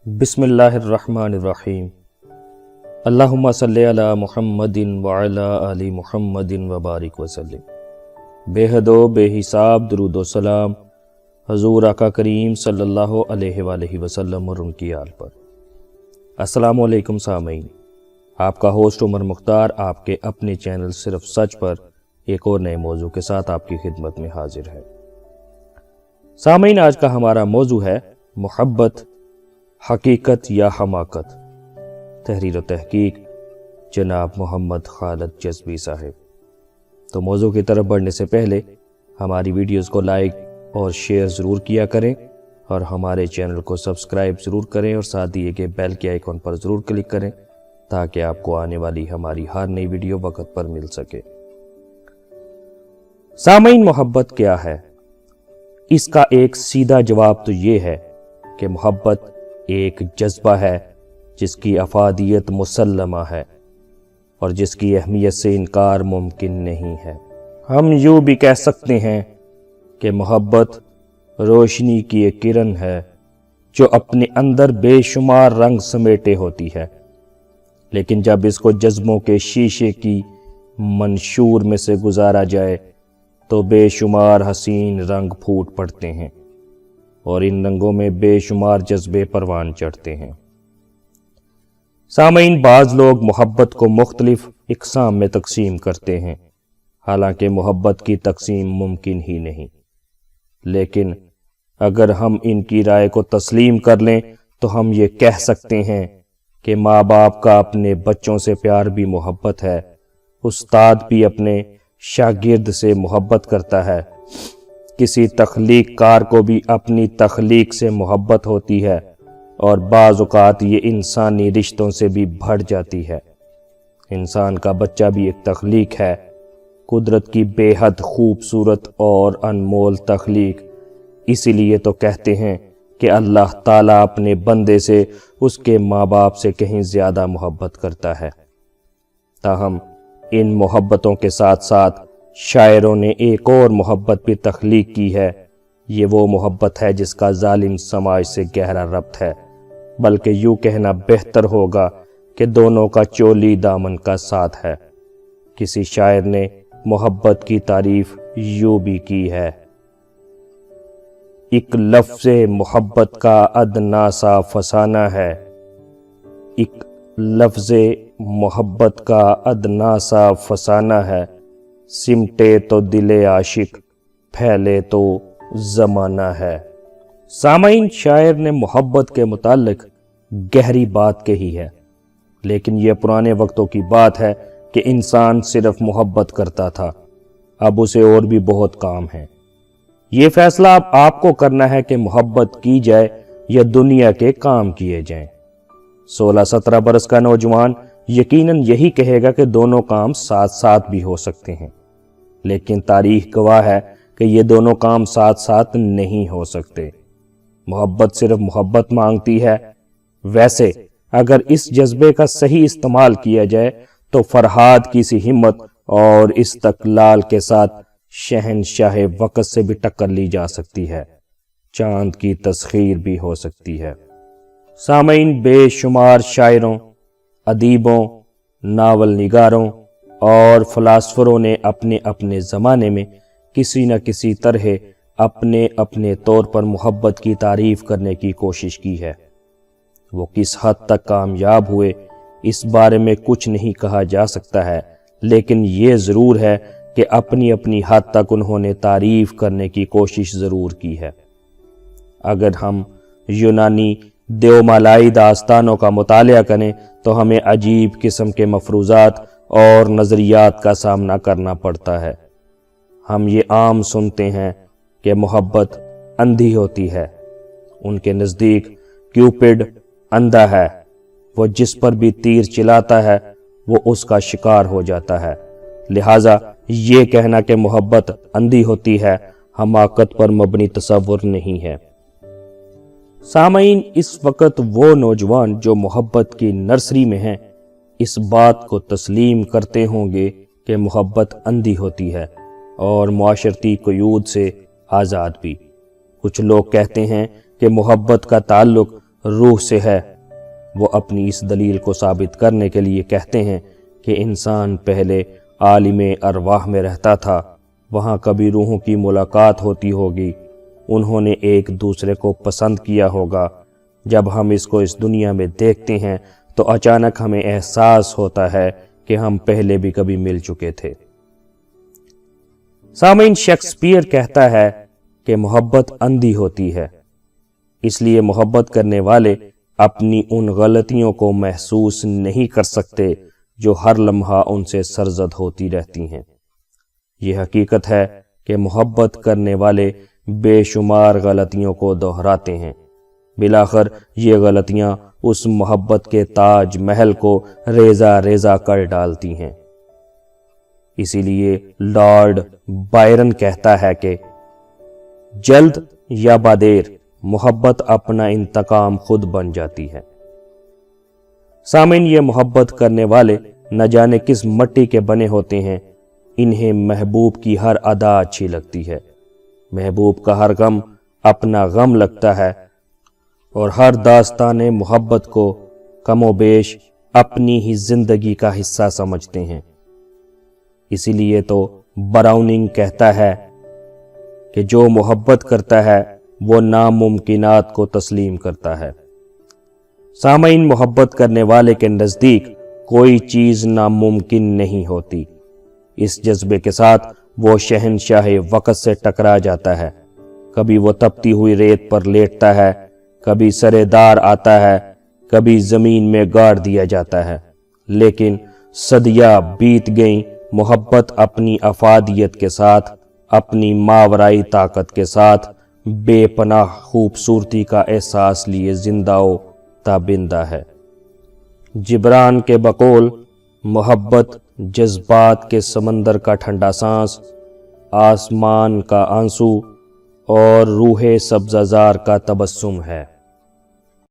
بسم اللہ الرحمن الرحیم۔ اللہم صلی علی محمد وعلی آل محمد وبارک وسلم۔ بے حد و بے حساب درود و سلام حضور آقا کریم صلی اللہ علیہ وآلہ وسلم اور ان کی آل پر۔ السلام علیکم سامعین، آپ کا ہوسٹ عمر مختار آپ کے اپنے چینل صرف سچ پر ایک اور نئے موضوع کے ساتھ آپ کی خدمت میں حاضر ہے۔ سامعین، آج کا ہمارا موضوع ہے محبت، حقیقت یا حماقت۔ تحریر و تحقیق جناب محمد خالد جذبی صاحب۔ تو موضوع کی طرف بڑھنے سے پہلے ہماری ویڈیوز کو لائک اور شیئر ضرور کیا کریں اور ہمارے چینل کو سبسکرائب ضرور کریں اور ساتھ دیے گئے بیل کے آئیکن پر ضرور کلک کریں تاکہ آپ کو آنے والی ہماری ہر نئی ویڈیو وقت پر مل سکے۔ سامعین، محبت کیا ہے؟ اس کا ایک سیدھا جواب تو یہ ہے کہ محبت ایک جذبہ ہے جس کی افادیت مسلمہ ہے اور جس کی اہمیت سے انکار ممکن نہیں ہے۔ ہم یوں بھی کہہ سکتے ہیں کہ محبت روشنی کی ایک کرن ہے جو اپنے اندر بے شمار رنگ سمیٹے ہوتی ہے، لیکن جب اس کو جذبوں کے شیشے کی منشور میں سے گزارا جائے تو بے شمار حسین رنگ پھوٹ پڑتے ہیں اور ان رنگوں میں بے شمار جذبے پروان چڑھتے ہیں۔ سامعین، بعض لوگ محبت کو مختلف اقسام میں تقسیم کرتے ہیں، حالانکہ محبت کی تقسیم ممکن ہی نہیں، لیکن اگر ہم ان کی رائے کو تسلیم کر لیں تو ہم یہ کہہ سکتے ہیں کہ ماں باپ کا اپنے بچوں سے پیار بھی محبت ہے، استاد بھی اپنے شاگرد سے محبت کرتا ہے، کسی تخلیق کار کو بھی اپنی تخلیق سے محبت ہوتی ہے اور بعض اوقات یہ انسانی رشتوں سے بھی بڑھ جاتی ہے۔ انسان کا بچہ بھی ایک تخلیق ہے، قدرت کی بے حد خوبصورت اور انمول تخلیق۔ اسی لیے تو کہتے ہیں کہ اللہ تعالیٰ اپنے بندے سے اس کے ماں باپ سے کہیں زیادہ محبت کرتا ہے۔ تاہم ان محبتوں کے ساتھ ساتھ شاعروں نے ایک اور محبت بھی تخلیق کی ہے۔ یہ وہ محبت ہے جس کا ظالم سماج سے گہرا ربط ہے، بلکہ یوں کہنا بہتر ہوگا کہ دونوں کا چولی دامن کا ساتھ ہے۔ کسی شاعر نے محبت کی تعریف یوں بھی کی ہے: ایک لفظ محبت کا ادنا سا فسانہ ہے، ایک لفظ محبت کا ادنا سا فسانہ ہے، سمٹے تو دل عاشق پھیلے تو زمانہ ہے۔ سامعین، شاعر نے محبت کے متعلق گہری بات کہی ہے، لیکن یہ پرانے وقتوں کی بات ہے کہ انسان صرف محبت کرتا تھا، اب اسے اور بھی بہت کام ہے۔ یہ فیصلہ اب آپ کو کرنا ہے کہ محبت کی جائے یا دنیا کے کام کیے جائیں۔ 16-17 برس کا نوجوان یقیناً یہی کہے گا کہ دونوں کام ساتھ ساتھ بھی ہو سکتے ہیں، لیکن تاریخ گواہ ہے کہ یہ دونوں کام ساتھ ساتھ نہیں ہو سکتے۔ محبت صرف محبت مانگتی ہے۔ ویسے اگر اس جذبے کا صحیح استعمال کیا جائے تو فرہاد کی سی ہمت اور استقلال کے ساتھ شہنشاہ وقت سے بھی ٹکر لی جا سکتی ہے، چاند کی تسخیر بھی ہو سکتی ہے۔ سامعین، بے شمار شاعروں، ادیبوں، ناول نگاروں اور فلاسفروں نے اپنے اپنے زمانے میں کسی نہ کسی طرح اپنے اپنے طور پر محبت کی تعریف کرنے کی کوشش کی ہے۔ وہ کس حد تک کامیاب ہوئے اس بارے میں کچھ نہیں کہا جا سکتا ہے، لیکن یہ ضرور ہے کہ اپنی اپنی حد تک انہوں نے تعریف کرنے کی کوشش ضرور کی ہے۔ اگر ہم یونانی دیومالائی داستانوں کا مطالعہ کریں تو ہمیں عجیب قسم کے مفروضات اور نظریات کا سامنا کرنا پڑتا ہے۔ ہم یہ عام سنتے ہیں کہ محبت اندھی ہوتی ہے۔ ان کے نزدیک کیوپڈ اندھا ہے، وہ جس پر بھی تیر چلاتا ہے وہ اس کا شکار ہو جاتا ہے، لہٰذا یہ کہنا کہ محبت اندھی ہوتی ہے حماقت پر مبنی تصور نہیں ہے۔ سامعین، اس وقت وہ نوجوان جو محبت کی نرسری میں ہیں اس بات کو تسلیم کرتے ہوں گے کہ محبت اندھی ہوتی ہے اور معاشرتی قیود سے آزاد بھی۔ کچھ لوگ کہتے ہیں کہ محبت کا تعلق روح سے ہے۔ وہ اپنی اس دلیل کو ثابت کرنے کے لیے کہتے ہیں کہ انسان پہلے عالم ارواح میں رہتا تھا، وہاں کبھی روحوں کی ملاقات ہوتی ہوگی، انہوں نے ایک دوسرے کو پسند کیا ہوگا۔ جب ہم اس کو اس دنیا میں دیکھتے ہیں تو اچانک ہمیں احساس ہوتا ہے کہ ہم پہلے بھی کبھی مل چکے تھے۔ سامعین، شیکسپیئر کہتا ہے کہ محبت اندھی ہوتی ہے، اس لیے محبت کرنے والے اپنی ان غلطیوں کو محسوس نہیں کر سکتے جو ہر لمحہ ان سے سرزد ہوتی رہتی ہیں۔ یہ حقیقت ہے کہ محبت کرنے والے بے شمار غلطیوں کو دہراتے ہیں، بالآخر یہ غلطیاں اس محبت کے تاج محل کو ریزہ ریزہ کر ڈالتی ہیں۔ اسی لیے لارڈ بائرن کہتا ہے کہ جلد یا بادیر محبت اپنا انتقام خود بن جاتی ہے۔ سامعین، یہ محبت کرنے والے نہ جانے کس مٹی کے بنے ہوتے ہیں، انہیں محبوب کی ہر ادا اچھی لگتی ہے، محبوب کا ہر غم اپنا غم لگتا ہے، اور ہر داستان محبت کو کم و بیش اپنی ہی زندگی کا حصہ سمجھتے ہیں۔ اسی لیے تو براؤننگ کہتا ہے کہ جو محبت کرتا ہے وہ ناممکنات کو تسلیم کرتا ہے۔ سامعین، محبت کرنے والے کے نزدیک کوئی چیز ناممکن نہیں ہوتی۔ اس جذبے کے ساتھ وہ شہنشاہ وقت سے ٹکرا جاتا ہے، کبھی وہ تپتی ہوئی ریت پر لیٹتا ہے، کبھی سرے دار آتا ہے، کبھی زمین میں گاڑ دیا جاتا ہے، لیکن صدیاں بیت گئیں، محبت اپنی افادیت کے ساتھ، اپنی ماورائی طاقت کے ساتھ بے پناہ خوبصورتی کا احساس لیے زندہ و تابندہ ہے۔ جبران کے بقول، محبت جذبات کے سمندر کا ٹھنڈا سانس، آسمان کا آنسو اور روح سبزہ زار کا تبسم ہے۔